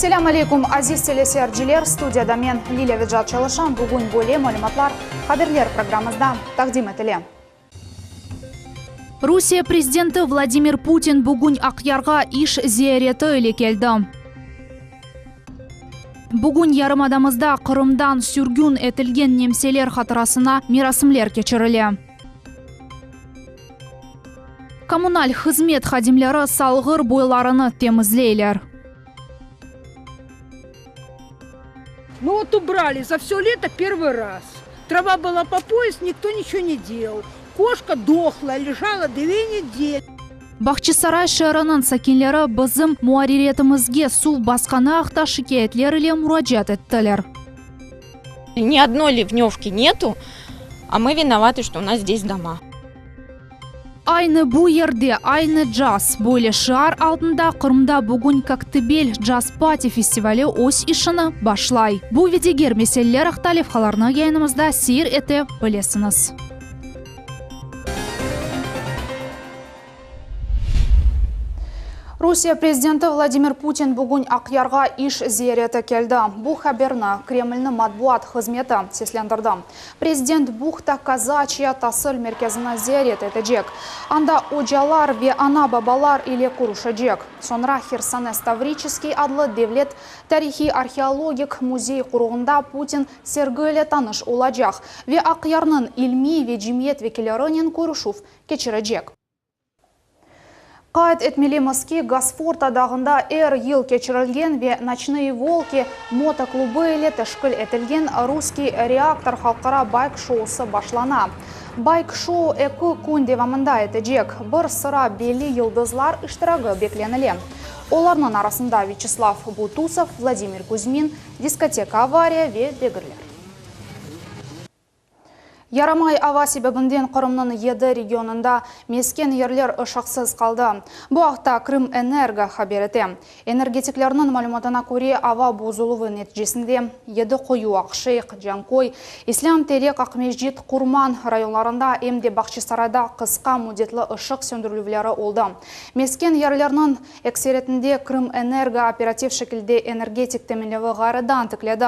Assalamu alaikum aziz teleseyirciler, studiyada men Liliya Vidjat Çalışan. Bugün böyle malumatlar haberler programımızda takdim etildi. Rusiya prezidenti Vladimir Putin bugün Aqyarga iş ziyareti ile keldi. Bugün yarımadamızda Kırım'dan sürgün etilgen nemseler hatırasına mirasimler keçirildi. Kommunal hizmet xadimleri salgır boylarını temizleyler. Ну вот убрали за все лето первый раз. Трава была по пояс, никто ничего не делал. Кошка дохла, лежала 2 недели. Бахчисарай шаарынын сакинлери bizim muariretimizge suv басканы акта шикаятлер ile мураджат эттилер. Ни одной ливневки нету, а мы виноваты, что у нас здесь дома. Ayni bu yerde, ayni jazz böyle şehir altında Kırım'da bugün Koktebel Jazz Party festivali o'z işini başlay. Bu ve diğer meseleler aktalifhalarını yayınımızda seyir ete bilesiniz. Rusiya prezidenti Vladimir Putin bugün Aqyarga iş ziyareti keldi. Bu haberni Kremlning matbuot xizmati seslendirdi. Prezident Buxta Kazachya tahsil merkezini ziyorat etacak. Anda hocalar ve ana babalar ile ko'rishajak. Sonra Xerson Stavrichskiy adlı devlet tarihi arxeologik muzey qurug'unda Putin Sergey ile tanish olacak ve Aqyarning ilmiy ve cemiyet vekillarining ko'rishuv kechirajak. Qayd etmelimiz ki Gazfort adağında yıl keçirilgen ve Nocные Волки motoklubu ile teşkil etilgen Ruski reaktor halkara bayk şousu başlana. Bayk şou 2 kun devamında etecek. Bir sıra belli yıldızlar iştirakı beklenili. Onların arasında Vyacheslav Butusov, Vladimir Kuzmin, Diskoteka Avariya ve Begirler. Yaramay ava sebebinden Kırım'nın 7 regionunda mesken yerler ışıksız kaldı. Bu haqda Krım Energo haber etti. Energetiklerinin malumatına göre ava bozuluğu neticesinde 7 Koyu, Akşehir, Jankoy, İslam Terek, Akmejit, Kurman rayonlarında hem de Bahçesaray'da kısa müddetli ışık söndürülmeleri oldu. Mesken yerlerinin ekseretinde Krım Energo operatif şekilde energetik teminliği gayridan tikledi.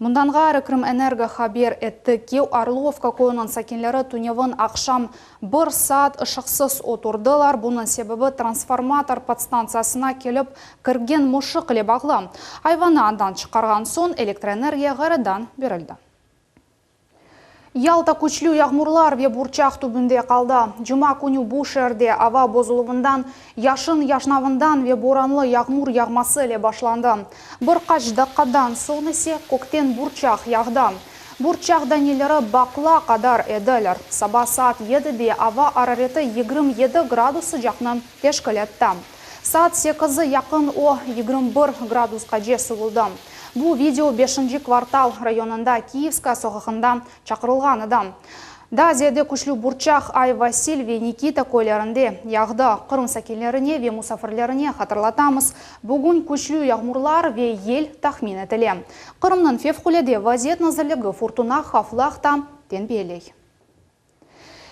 Bundan gayrı Krım Energo haber etti ki Orlovka koyunun sakinleri tunevin akşam 1 saat ışıksız oturdular. Bunun sebebi transformator podstansiyasına kelip kirgen mushuk ile bağlı. Hayvanı andan çıkargan son elektroenergiya gayridan berildi. Yalta күчлүү yağmurlar ve burçak tübünde kaldı. Cuma günü bu şehirde ava bozuluğundan, yaşın yaşnavından ve boranlı yağmur yağması ile başlandı. Birkaç dakikadan sonra ise kökten burçak yağdı. Burçak daneleri bakla kadar edilir. Sabah saat 7'de ava harareti 27 gradus sıcaklığını teşkil etti. Saat 8'e yakın o 21 graduskaca soğudu. Bu video 5. kvartal rayonunda Kiyevska sokağında çakırılgan adam. Daziyada күчлүү burçak Ay Vasil ve Nikita koylarında yağdı. Kırım sakinlerine ve musafirlerine hatırlatamız. Bugün күчлүү yağmurlar ve yel tahmin etili. Kırım'nın fevkalade vaziyet nazırlığı Fortuna Haflaq'ta tenbeley.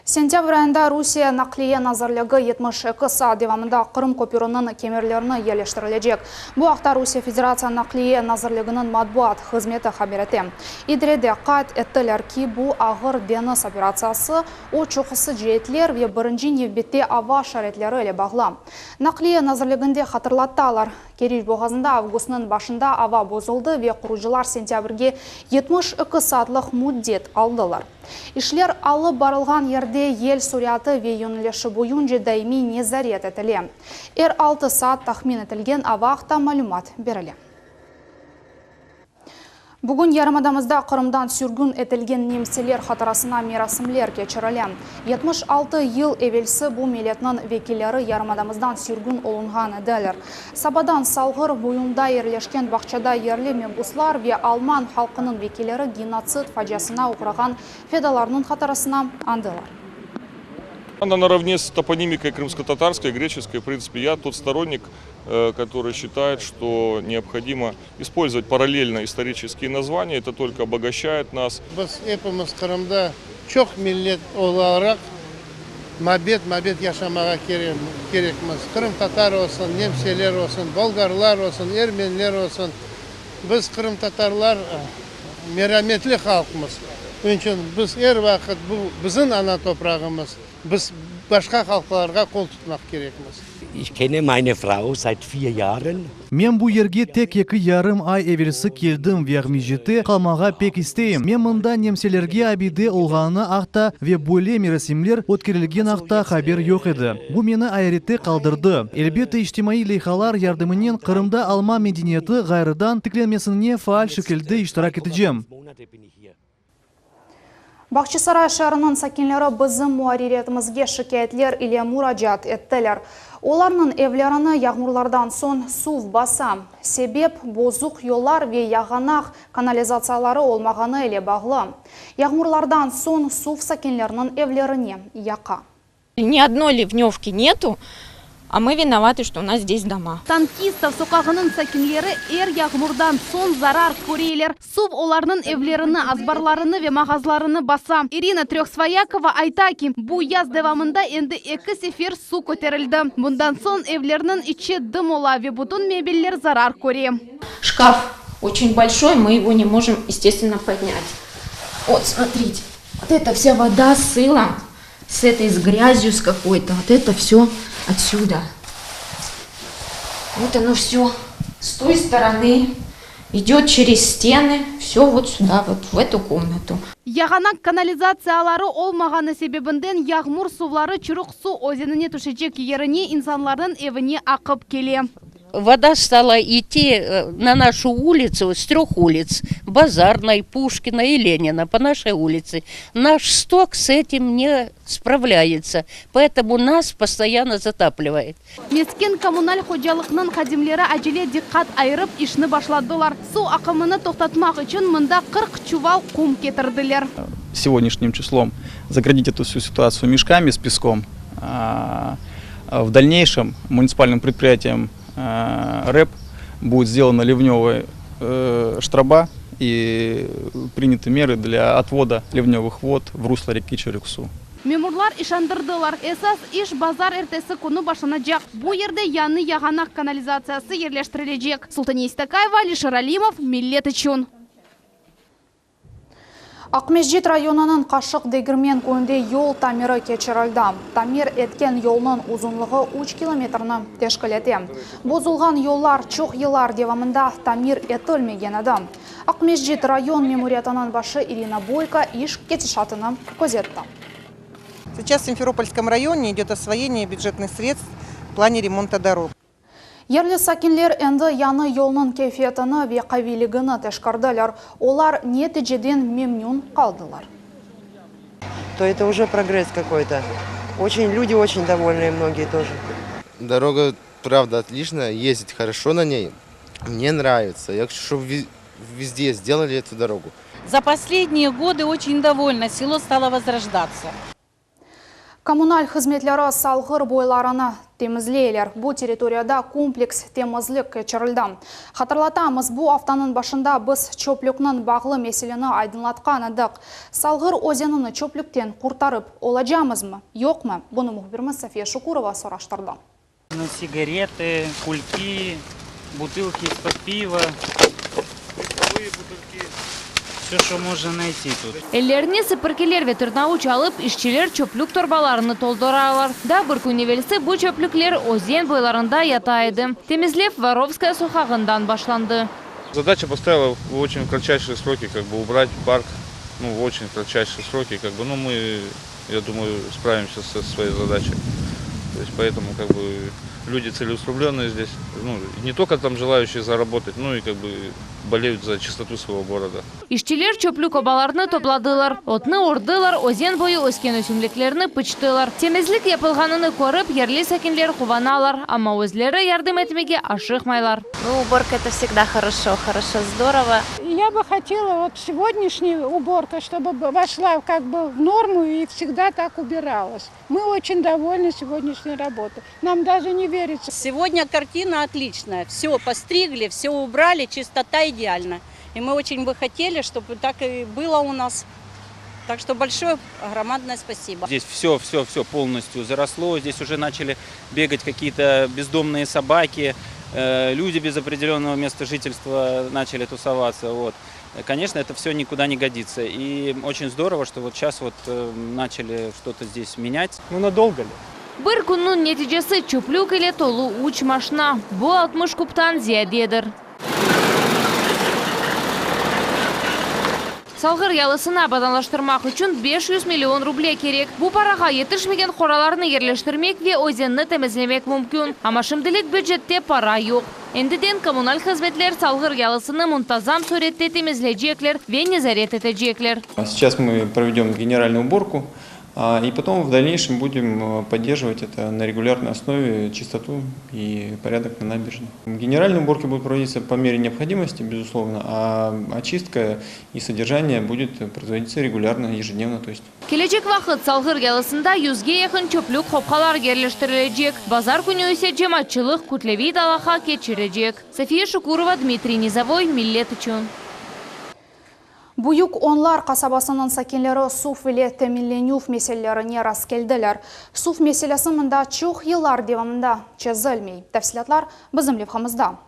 Sentyabr ayında Rusiya Nakliye Nazırlığı 72 saat devamında Kırım köprünün kemerlerini yerleştirilecek. Bu haqda Rusiya Federatsiya Nakliye Nazırlığı'nın matbuot hizmeti haber etti. İdrede qayd ettiler ki bu ağır deniz operatsiyası o çoxusu cihetler ve birinci növbette ava şaretleri ile bağlı. Nakliye Nazırlığı'nda hatırlattılar. Kerij boğazında avgustun başında ava bozuldu ve kurucular sentyabrge 72 saatlik müddet aldılar. İşler alıp barılgan yerde yel suriyatı ve yönelişi boyunca daimi nezaret etili. 6 saat tahmin etilgen ava haqda malumat berildi. Bugün yarımadamızda Kırım'dan sürgün etilgen nemseler hatırasına mirasimler keçirildi. 76 yıl evvelsi bu milletinin vekilleri yarımadamızdan sürgün olungan ediler. Sabadan salgır boyunda yerleşken bahçada yerli mebuslar ve Alman halkının vekilleri genotsid faciasına uğragan fedalarının hatırasına andılar. Она наравне с топонимикой крымско-татарской, греческой. В принципе, я тот сторонник, который считает, что необходимо использовать параллельно исторические названия. Это только обогащает нас. Biz hepimiz Kırım'da çok millet olarak мабет яшамага керекміз. Қырым татар olsun, немселер olsun, болгарлар olsun, ерменлер olsun. Біз Қырым татарлар мераметлі халқымыз. Үшін біз вақыт бұл біздің ана топрағымыз. Біз başka halklarga kol tutmak gerekmez. Ich kenne meine Frau seit 4 Jahren. Мен bu yerге тек 2,5 ай эверсі келдім вегми жеті қалмаға пек істейім. Мен мұнда немселерге абиде олғаны ақта ве бөле мерасимлер өткерілген ақта хабер yok еді. Бұл мені айреті қалдырды. Әлбетте иштимаи лейхалар ярдымынен Қырымда алма медениеті ғайрыдан тікленмесіне фаал шекілді иштирак етeceğim. Бақчысарай шарының сакинлері біздің муариретімізге шикаетлер или мураджат еттілер. Оларның evlerini yağmurlardan son suv basa. Себеп bozuk yollar ve yağanақ kanalizatsiялары olmağını ile bağlı. Yağmurlardan son suv sakinlerinin evlerini яқа. Ни одной ливневки нету, а мы виноваты, что у нас здесь дома. Танкистов соқағының сакинлері yağmurdan son zarar көрелер. Сув оларның evlerini, азбарларыны ve мағазларыны баса. Ирина Трехсвоякова айтаки, bu yaz devamında endi 2 sefer su көтерілді. Bundan son evlerinin içi dым ola ve bütün mebеллер zarar көре. Шкаф очень большой, мы его не можем, естественно, поднять. Вот, смотрите, вот эта вся вода сыла, с этой, с грязью с какой-то, вот это все отсюда. Вот оно все с той стороны идет через стены, все вот сюда, вот в эту комнату. Яғанақ канализациялары олмағаны себебінден yağmur сувлары Чұрық су өзеніне түшечек еріне инсанлардың евіне ақып келе. Вода стала идти на нашу улицу с 3 улиц. Базарной, Пушкина и Ленина по нашей улице. Наш сток с этим не справляется, поэтому нас постоянно затапливает. Мескен коммуналь ходжалықның қадимлері әжеле диққат айырып ішіні башладылар. Су ақымыны тоқтатмақ үшін мұнда 40 чувал құм кетірділер. Сегодняшним числом заградить эту всю ситуацию мешками с песком. В дальнейшем муниципальным предприятием РЭП будет сделана ливневая штраба и приняты меры для отвода ливневых вод в русло реки Чырык-Су. Мемурлар ишандырдылар. Esas iş bazar ertesi konu başlanacak. Bu yerde yanı yağанақ канализациясы yerleştirilecek. Султания Истакаева, Алишер Алимов, Миллет үшін. Ақмешжет районының Қашық Дегірмен көнде yol тамиры кечірілді. Тамир еткен yolның ұзынлығы 3 километрні тешкіл ете. Бозылған yollar çox yıllar devamında тамир етілмеген еді. Ақмешжет район мемориятының башы Ирина Бойко iş кетішатыны көзетті. Сейчас в Симферопольском районе идет освоение бюджетных средств в плане ремонта дорог. Ерлі сакинлер әнді яны yolның кайфиятыны ве қавилігіні тәшкардылар. Олар нәтижеден мемнун қалдылар. То это уже прогресс какой-то. Люди очень довольны, многие тоже. Дорога, правда, отличная, ездить хорошо на ней. Мне нравится. Я хочу, чтобы везде сделали эту дорогу. За последние годы очень довольна. Село стало возрождаться. Коммуналь хызметлері салғыр бойларыны темізлейлер. Бұл территорияда комплекс темізлік кечірілді. Хатырлатамыз, бұл афтанын башында біз чөплікнің бағлы меселені айдынлатқан едік. Салғыр өзенini чөпліктен құртарып олажамызмы, жоқ мы? Бұны мұхбиріміз София Шукурова сұраштырды. Сигареты, кульки, бутылки из-под пива. Все, что можно найти тут. Эллеріне сыпыркелер ве тырнауч алып, işçiler çöplük torbalarını toldurarlar. Да bir күні велсе bu çöplüklер өзен бойларында ятайды. Темізлев Воровская сухағындан башланды. Задача поставила в очень кратчайшие сроки убрать парк, в очень кратчайшие сроки, мы, я думаю, справимся со своей задачей. То есть поэтому люди целеустремленные здесь, не только там желающие заработать, но и болеют за чистоту своего города. İşçiler çöplük obalarını topladылар. Отны ордылар, өзен бойы өскен өсімліклеріні пычтылар. Темізлік yapılғанını көріп, ерлі сәкінлер қуваналар, ama өзлері ярдым етмеге ашықмайлар. Уборка это всегда хорошо, здорово. Я бы хотела сегодняшняя уборка, чтобы вошла в норму и всегда так убиралась. Мы очень довольны сегодняшней работой. Нам даже не верится. Сегодня картина отличная. Все постригли, все убрали, чистота идеальна. И мы очень бы хотели, чтобы так и было у нас. Так что большое, громадное спасибо. Здесь все полностью заросло. Здесь уже начали бегать какие-то бездомные собаки. Люди без определенного места жительства начали тусоваться. Вот. Конечно, это все никуда не годится. И очень здорово, что вот сейчас вот начали что-то здесь менять. Ну надолго ли? Bir kunun neticesi çöplük ile tolu uç maşına. Bu 60 kuptan ziyadedir. Салгыр ялысына баданлаштырмак үшін 500 миллион рублей керек. Бу параға етішмеген қораларны ерлештірмек ве өзенні темізлемек мүмкін. Ама шымдылық бюджетте пара yok. Эндіден коммуналь хизметлер Салгыр ялысыны мунтазам суретте темізлейджеклер ве незарет етеджеклер. Сейчас мы проведем генеральную уборку. И потом в дальнейшем будем поддерживать это на регулярной основе, чистоту и порядок на набережной. Генеральные уборки будут проводиться по мере необходимости, безусловно, а очистка и содержание будет производиться регулярно, ежедневно. Келечек вақыт Салгыр ялысында 100-ге якын чөплік қопқалар ерлештірілежек. Базар күні өсе жематчылық күтлеви далаға кечірежек. София Шукурова, Дмитрий Низовой, Миллет үшін. Буюк онлар қасабасының сакенлері суф виле тәминленув меселелеріне рас келділер. Суф меселесі мында чух елар девамында чезілмей. Тәфсилатлар біздің левхамызда.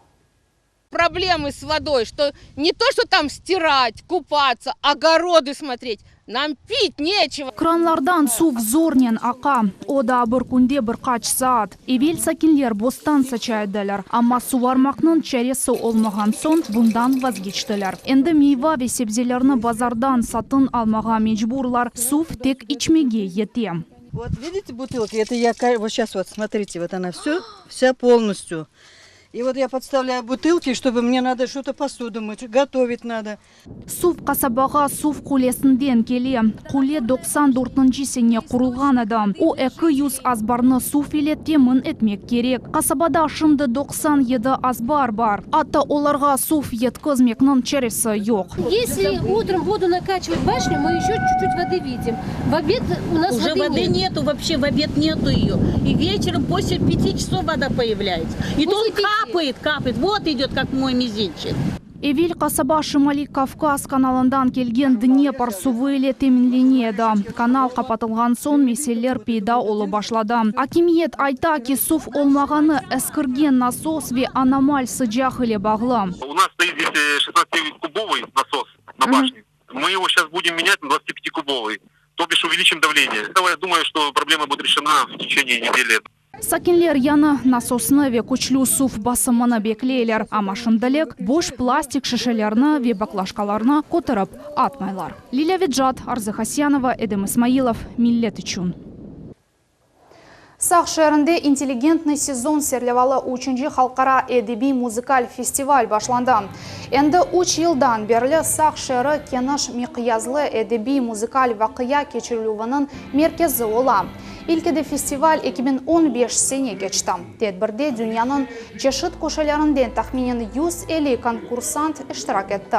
Проблемы с водой, что не то, что там стирать, купаться, огороды смотреть. Нам пить нечего. Кранлардан сув зорнен ақа. Ода бір күнде бір қач саат. Евел сакенлер бостан сачайдылар. Амма сувармақның чәресі олмаған сон бұндан вазгечтілер. Енді мейва ве себзелерні базардан сатын алмаға мечбурлар. Сув тек ичмеге ете. Вот видите бутылки? Это я вот сейчас вот смотрите, вот она вся полностью. И вот я подставляю бутылки, чтобы мне надо что-то посуду мыть, готовить надо. Сув қасабаға сув құлесінден келе. Құле 94-ні сене құрылған адам. О 200 азбарны сув елетте мін етмек керек. Қасабада шынды 97 азбар бар. Атта оларға сув еткізмекнің чересі жоқ. Если утром воду накачивать в башню, мы еще чуть-чуть воды видим. В обед у нас уже воды нету, вообще в обед нету ее. И вечером после 5 часов вода появляется. И тут капает. Вот идет, как мой мизинчик. Эвель қасаба Шымали Кавказ каналындан келген Днепр сувы еле темінленеді. Канал қапатылған сон меселер пейда олы башлады. Акимиет айта ки сув олмағаны әскірген насос ве аномаль сыджақ еле бағлы. У нас стоит здесь 16-кубовый насос на башне. Мы его сейчас будем менять на 25-кубовый. То бишь увеличим давление. Я думаю, что проблема будет решена в течение недели. Сакенлер яны насосны ве күчлю сув басымыны беклейлер. Ама шындалек бош пластик шешелерны ве баклашкаларны котырып атмайлар. Лиля Виджат, Арзы Хасьянова, Эдем Исмаилов, Миллет үшін. Сақ шәрінде интеллигентный сезон серлевалы 3-ші халқара әдеби музыкаль фестиваль башланды. Енді 3 елдан берлі Сақ шәрі кеніш миқиязлы әдеби музыкаль вақия кечірілуінің меркезі ола. İlkede festival 2015 sene geçti. Tedbirde dünyanın çeşit koşullarından tahminen 150 konkursant iştirak etti.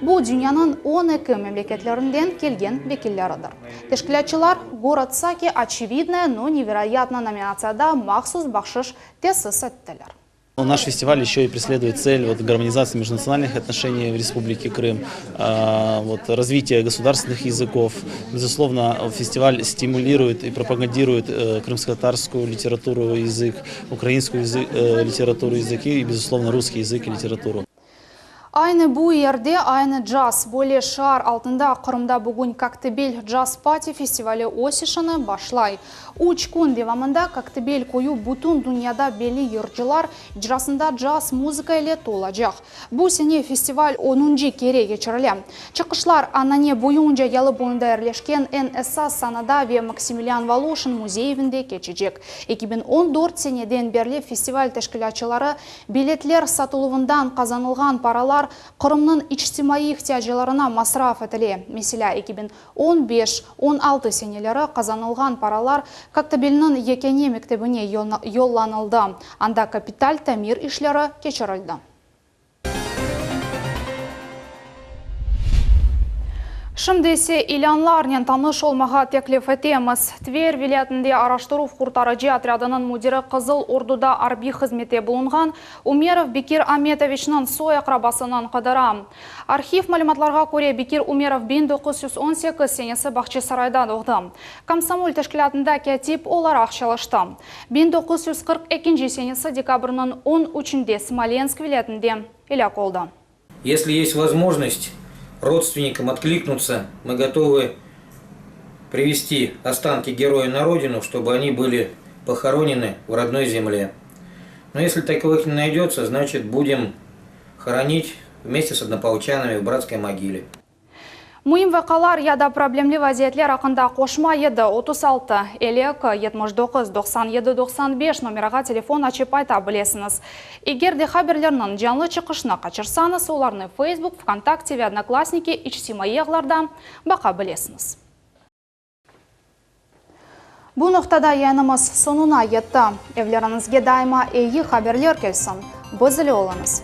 Bu dünyanın 12 memleketlerinden gelgen vekilleridir. Teşkilatçılar город Саки очевидная, но невероятная номинацияда махсус бахшиш теsis ettiler. Наш фестиваль еще и преследует цель гармонизации межнациональных отношений в Республике Крым, развития государственных языков. Безусловно, фестиваль стимулирует и пропагандирует крымско-татарскую литературу, язык, украинскую литературу, языки и, безусловно, русский язык и литературу. Aynı bu yerde aynı jazz böyle şar altında Kırım'da bugün Koktebel Jazz Party festivali osişini başlay. 3 gün devamında Koktebel koyu bütün dünyada belli yurtçılar icrasında jazz muzika ile olacak. Bu sene festival 10. kere geçirildi. Çıkışlar anane boyunca yalı boyunda yerleşken en esas sanada ve Maksimilian Voloshin muzeyinde geçecek. 2014 seneden beri festival teşkilatçıları biletler satılığından kazanılgan paralar Kırım'ın içtimai ihtiyaçlarına masraf etili. Mesela 2015-16 seneleri kazanılgan paralar Koktebel'nin Yekene mektebine yollanıldı. Anda kapital tamir işleri geçirildi. Шымдесе иланларнен таныш олмаға теклиф етеміз. Тверь вилетінде араштыру құртарыжы отрядының мудирі Қызыл Ордуда арби қызмете болынған Умеров Бекир Аметовичнің сой акрабасынан қыдыра. Архив малиматларға көре Бекир Умеров 1918 сенесі Бақчысарайда доғды. Комсомол тәшкілатында кәтип олар ақшалышты. 1942 сенесі декабрының 13-де Смоленск вилетінде елі қолды. Если есть возможность родственникам откликнуться, мы готовы привезти останки героя на родину, чтобы они были похоронены в родной земле. Но если таковых не найдется, значит будем хоронить вместе с однополчанами в братской могиле. Мұйым вақалар яда проблемлі вазиетлер ақында қошма еді 36 79 97 95 номераға телефон açып айта білесіңіз. Егер де хаберлерінің жанлы чықышына қачырсаңыз, оларны Facebook, ВКонтакте ве Одноклассники ичсимайеғларда бақа білесіңіз. Бұл нұқтада янымыз сонуна етті. Евлеріңізге дайма ейі хаберлер келсін. Бөзілі олыңыз.